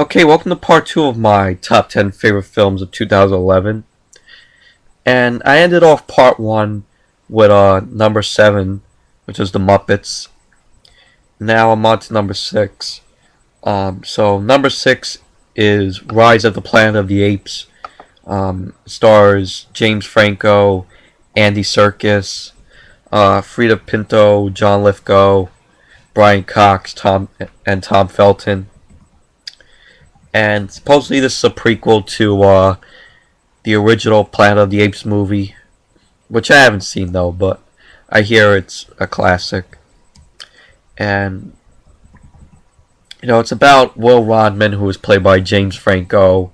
Okay, welcome to part 2 of my top 10 favorite films of 2011. And I ended off part 1 with number 7, which is The Muppets. Now I'm on to number 6. So number 6 is Rise of the Planet of the Apes. Stars James Franco, Andy Serkis, Frida Pinto, John Lithgow, Brian Cox, Tom Felton. And supposedly this is a prequel to the original Planet of the Apes movie, which I haven't seen though, but I hear it's a classic. And it's about Will Rodman, who is played by James Franco.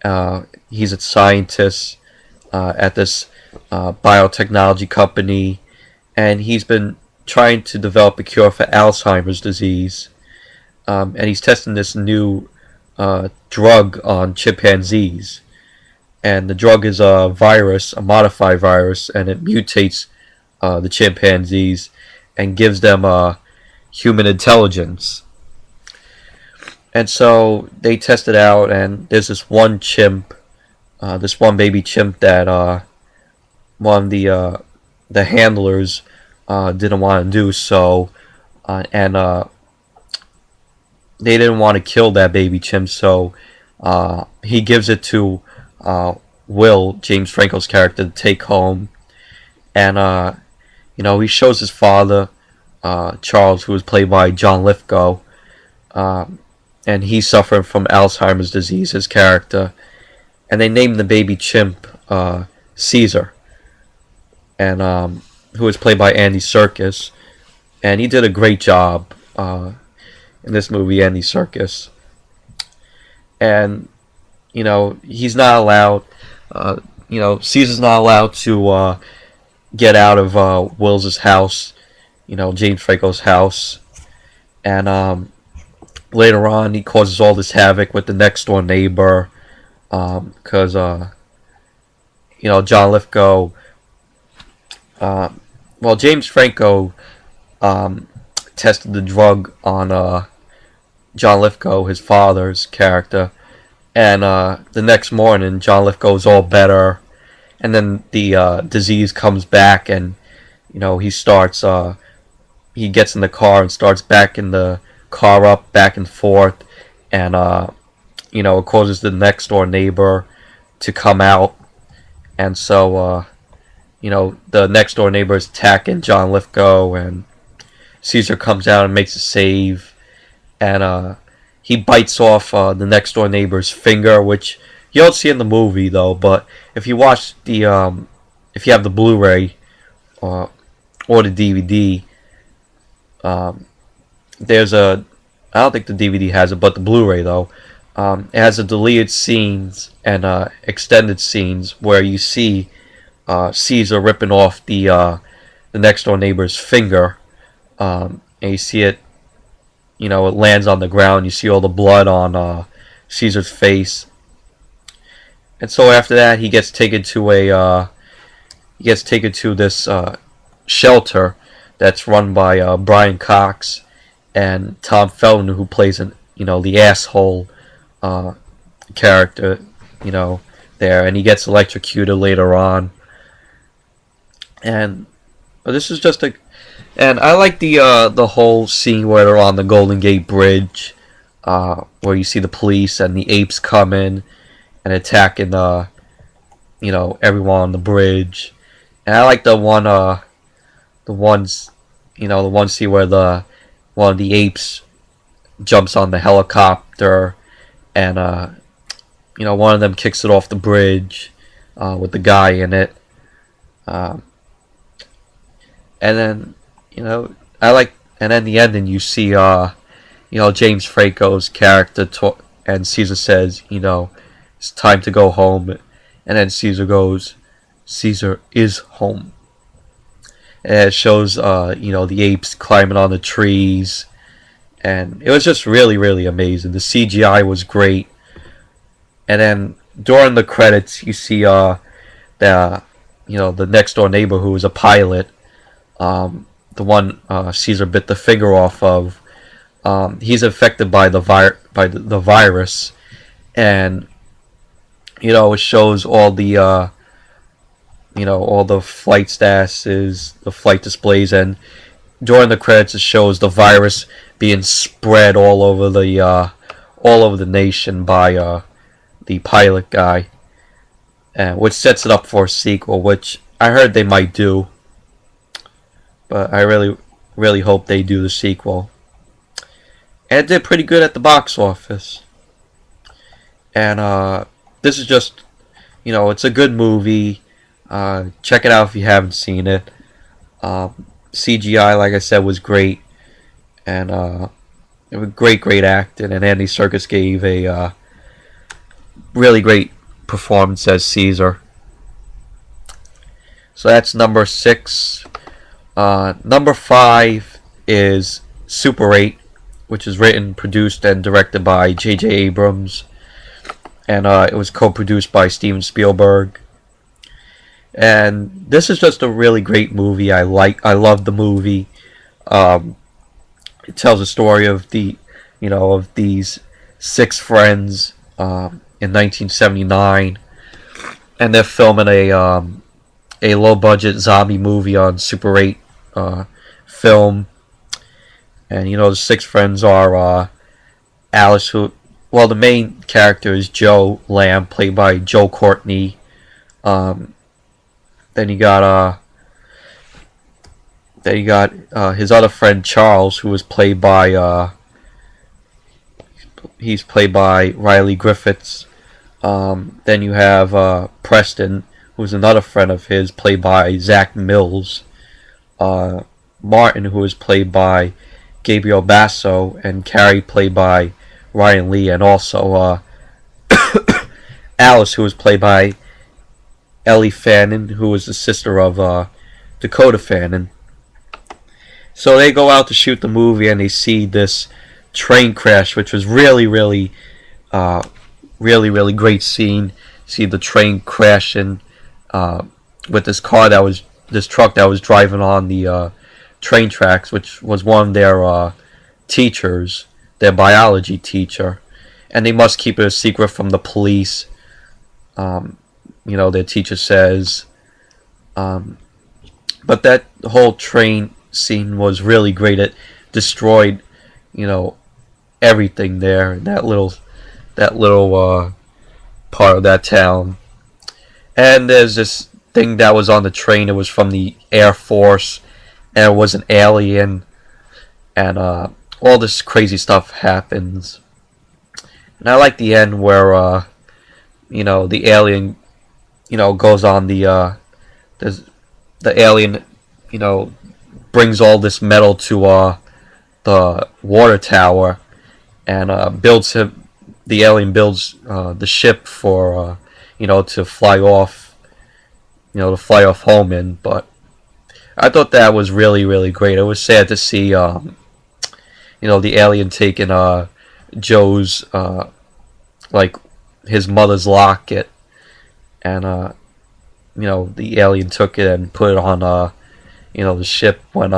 He's a scientist at this biotechnology company, and he's been trying to develop a cure for Alzheimer's disease. And he's testing this new drug on chimpanzees. And the drug is a virus, a modified virus, and it mutates the chimpanzees and gives them human intelligence. And so they test it out, and there's this one chimp, this one baby chimp that one of the handlers didn't want to do so, and they didn't want to kill that baby chimp, so he gives it to Will, James Franco's character, to take home. And he shows his father, Charles, who was played by John Lithgow, and he's suffering from Alzheimer's disease, his character. And they named the baby chimp Caesar, and who was played by Andy Serkis, and he did a great job in this movie, Andy Serkis. And he's not allowed. Caesar's not allowed to get out of Will's house. James Franco's house, and later on he causes all this havoc with the next door neighbor, because John Lithgow. James Franco tested the drug on John Lithgow, his father's character, and the next morning John Lithgow's all better, and then the disease comes back, and he starts he gets in the car and starts backing the car up back and forth, and it causes the next door neighbor to come out, and so the next door neighbor is attacking John Lithgow, and Caesar comes out and makes a save, and he bites off the next door neighbor's finger, which you don't see in the movie though. But if you watch if you have the Blu-ray or the DVD, there's I don't think the DVD has it, but the Blu-ray though, it has the deleted scenes and extended scenes where you see Caesar ripping off the next door neighbor's finger, and you see it. It lands on the ground. You see all the blood on Caesar's face, and so after that, he gets taken to this shelter that's run by Brian Cox and Tom Felton, who plays the asshole character, there, and he gets electrocuted later on. And this is just and I like the whole scene where they're on the Golden Gate Bridge, where you see the police and the apes come in and attacking everyone on the bridge. And I like the one scene where one of the apes jumps on the helicopter, and one of them kicks it off the bridge with the guy in it. And then I like, and then the ending you see James Franco's character and Caesar says, it's time to go home, and then Caesar goes, Caesar is home. And it shows the apes climbing on the trees, and it was just really, really amazing. The CGI was great. And then during the credits you see the next door neighbor, who was a pilot, the one Caesar bit the finger off of. He's affected by the by the virus, and it shows all the all the flight statuses, the flight displays, and during the credits it shows the virus being spread all over the nation by the pilot guy, and which sets it up for a sequel, which I heard they might do, but I really hope they do the sequel. And it did pretty good at the box office. And this is just, it's a good movie. Check it out if you haven't seen it. CGI, like I said, was great, and it was great acting. And Andy Serkis gave a really great performance as Caesar. So that's number 6. Number 5 is Super 8, which is written, produced, and directed by J.J. Abrams, and it was co-produced by Steven Spielberg. And this is just a really great movie. I love the movie. It tells a story of of these 6 friends in 1979, and they're filming a low budget zombie movie on Super 8 film. And the 6 friends are Alice, the main character is Joe Lamb, played by Joe Courtney. Then you got his other friend Charles, who was played by he's played by Riley Griffiths. Then you have Preston, who's another friend of his, played by Zach Mills. Martin, who is played by Gabriel Basso, and Carrie, played by Ryan Lee, and also Alice, who was played by Ellie Fannin, who was the sister of Dakota Fannin. So they go out to shoot the movie, and they see this train crash, which was really great scene. See the train crashing with this truck that was driving on the train tracks, which was one of their teachers, their biology teacher, and they must keep it a secret from the police. Their teacher says, but that whole train scene was really great. It destroyed, everything there in that little part of that town. And there's this thing that was on the train. It was from the Air Force, and it was an alien, and all this crazy stuff happens. And I like the end where the alien goes on the alien brings all this metal to the water tower, and the alien builds the ship for to fly off home in. But I thought that was really great. It was sad to see the alien taking Joe's his mother's locket, and the alien took it and put it on the ship when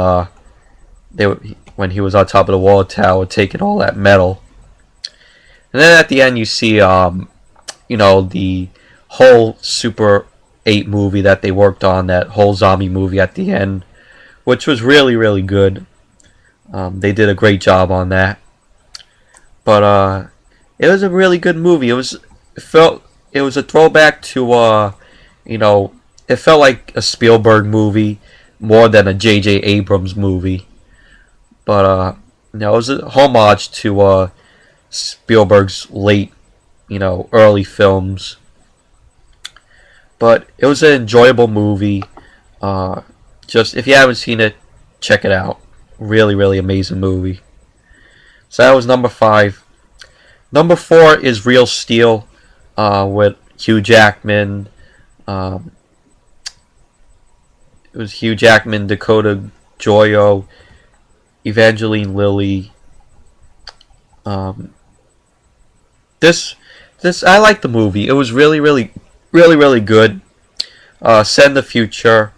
he was on top of the water tower taking all that metal. And then at the end you see the whole Super 8 movie that they worked on, that whole zombie movie at the end, which was really good. They did a great job on that. But it was a really good movie. It was a throwback to it felt like a Spielberg movie more than a J.J. Abrams movie. But it was a homage to Spielberg's late, early films. But it was an enjoyable movie. Just if you haven't seen it, check it out. Really amazing movie. So that was number 5. Number 4 is Real Steel, with Hugh Jackman. It was Hugh Jackman, Dakota Joyo, Evangeline Lilly. This I liked the movie. It was really good. Set in the future.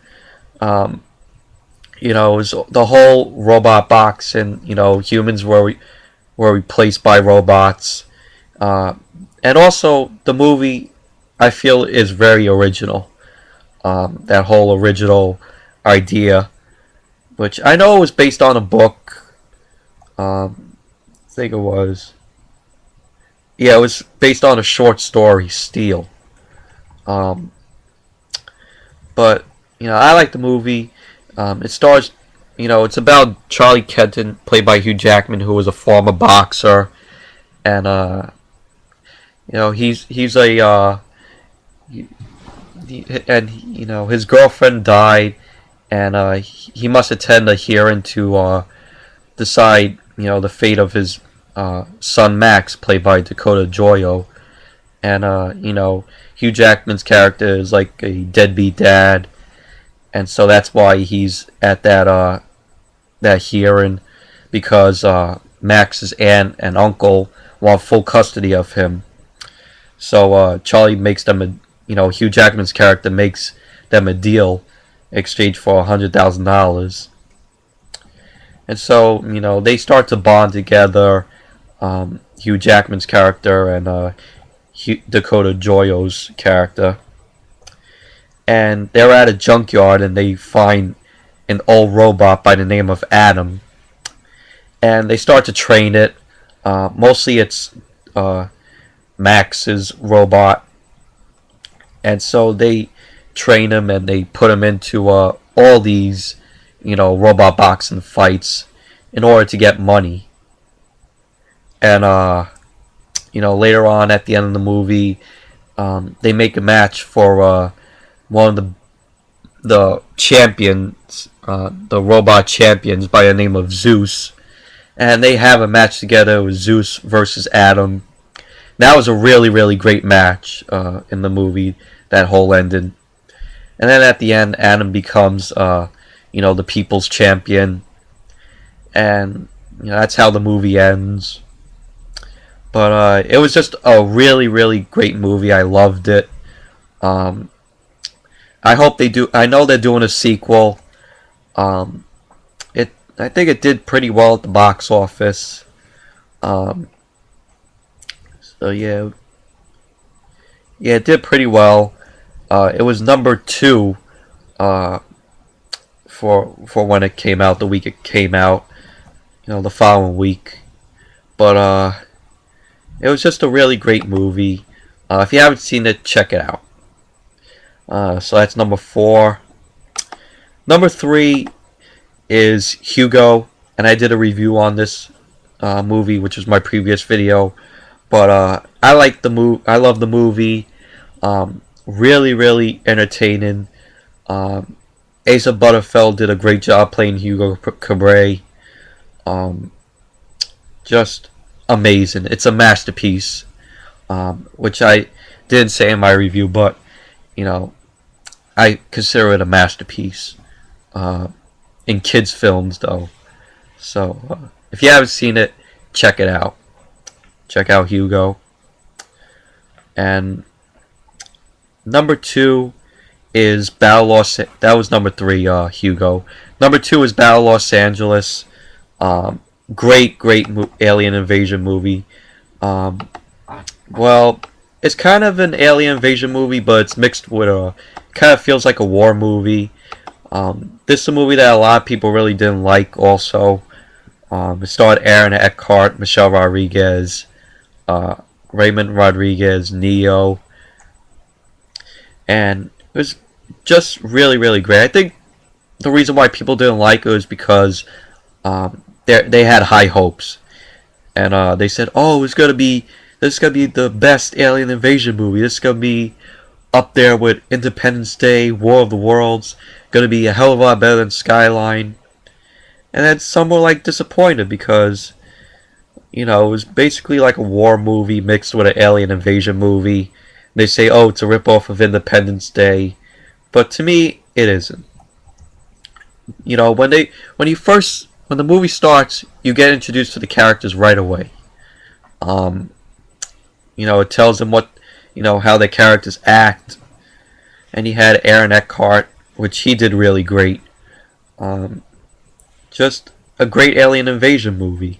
It was the whole robot box, and humans were were replaced by robots. And also, the movie, I feel, is very original. That whole original idea, which I know was based on a book. I think it was. Yeah, it was based on a short story, Steel. Um, but I like the movie. It stars, it's about Charlie Kenton, played by Hugh Jackman, who was a former boxer, and he's a and his girlfriend died, and he must attend a hearing to decide the fate of his son Max, played by Dakota Joyo, and Hugh Jackman's character is like a deadbeat dad, and so that's why he's at that hearing, because Max's aunt and uncle want full custody of him. So Charlie makes them Hugh Jackman's character makes them a deal in exchange for $100,000. And so they start to bond together. Hugh Jackman's character and Dakota Joyo's character, and they're at a junkyard and they find an old robot by the name of Adam, and they start to train it. Mostly it's Max's robot, and so they train him and they put him into all these robot boxing fights in order to get money. And later on at the end of the movie, they make a match for one of the champions, the robot champions by the name of Zeus, and they have a match together with Zeus versus Adam. That was a really, really great match in the movie. That whole ending, and then at the end, Adam becomes the people's champion, and that's how the movie ends. But it was just a really, really great movie. I loved it. I hope they do. I know they're doing a sequel. I think it did pretty well at the box office. So yeah, it did pretty well. It was number 2 for when it came out. The week it came out, the following week. But it was just a really great movie. If you haven't seen it, check it out. So that's number 4. Number 3 is Hugo, and I did a review on this movie, which was my previous video. But I like the movie. I love the movie. Really, really entertaining. Asa Butterfield did a great job playing Hugo Cabret. Just amazing. It's a masterpiece, which I didn't say in my review, but I consider it a masterpiece in kids' films, though. So if you haven't seen it, check it out. Check out Hugo. And number 2 is Battle Los. That was number 3. Hugo. Number 2 is Battle Los Angeles. Great alien invasion movie. Well, it's kind of an alien invasion movie, but it's mixed with kind of feels like a war movie. This is a movie that a lot of people really didn't like also. It starred Aaron Eckhart, Michelle Rodriguez, Raymond Rodriguez, Neo, and it was just really, really great. I think the reason why people didn't like it was because they had high hopes, and they said, "Oh, this is gonna be the best alien invasion movie. This is gonna be up there with Independence Day, War of the Worlds. Gonna be a hell of a lot better than Skyline." And then some were like disappointed because it was basically like a war movie mixed with an alien invasion movie. They say, "Oh, it's a ripoff of Independence Day," but to me, it isn't. When the movie starts, you get introduced to the characters right away. It tells them how the characters act, and he had Aaron Eckhart, which he did really great. Just a great alien invasion movie.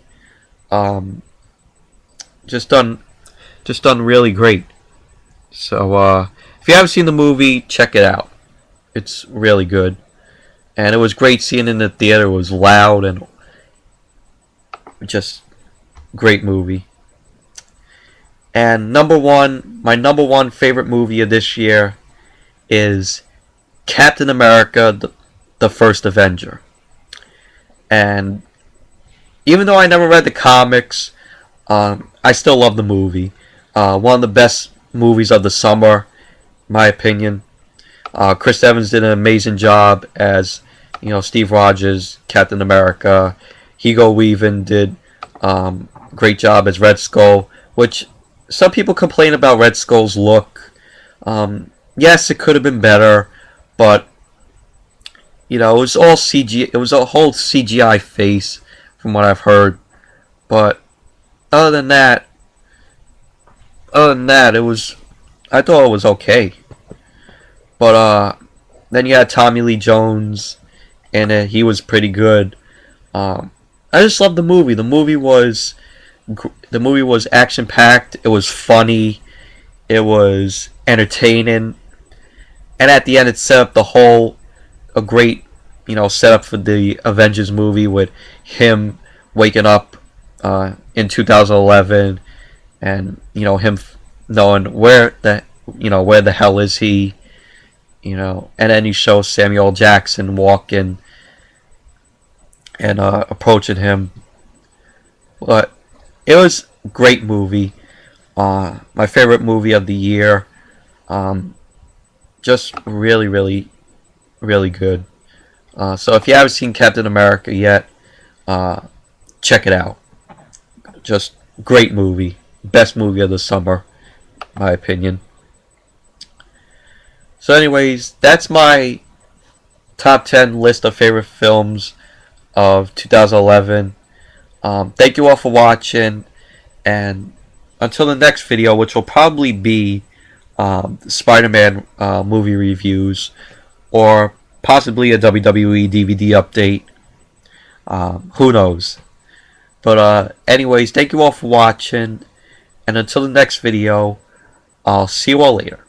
just done really great. So if you haven't seen the movie, check it out. It's really good, and it was great seeing it in the theater. It was loud and just great movie. And my number one favorite movie of this year is Captain America: the First Avenger. And even though I never read the comics, I still love the movie. One of the best movies of the summer, in my opinion. Chris Evans did an amazing job as, Steve Rogers, Captain America. Hugo Weaving did great job as Red Skull, which some people complain about Red Skull's look. Yes, it could have been better, but it was all CG. It was a whole CGI face, from what I've heard. But other than that, I thought it was okay. But then you had Tommy Lee Jones, and he was pretty good. I just loved the movie. The movie was action packed. It was funny. It was entertaining, and at the end, it set up a great setup for the Avengers movie with him waking up in 2011, and him knowing where the hell is he. And then you show Samuel L. Jackson walking and approaching him. But it was a great movie. My favorite movie of the year. Just really, really, really good. So if you haven't seen Captain America yet, check it out. Just great movie. Best movie of the summer, in my opinion. So anyways, that's my top 10 list of favorite films of 2011. Thank you all for watching, and until the next video, which will probably be Spider-Man movie reviews, or possibly a WWE DVD update. Who knows? But anyways, thank you all for watching, and until the next video, I'll see you all later.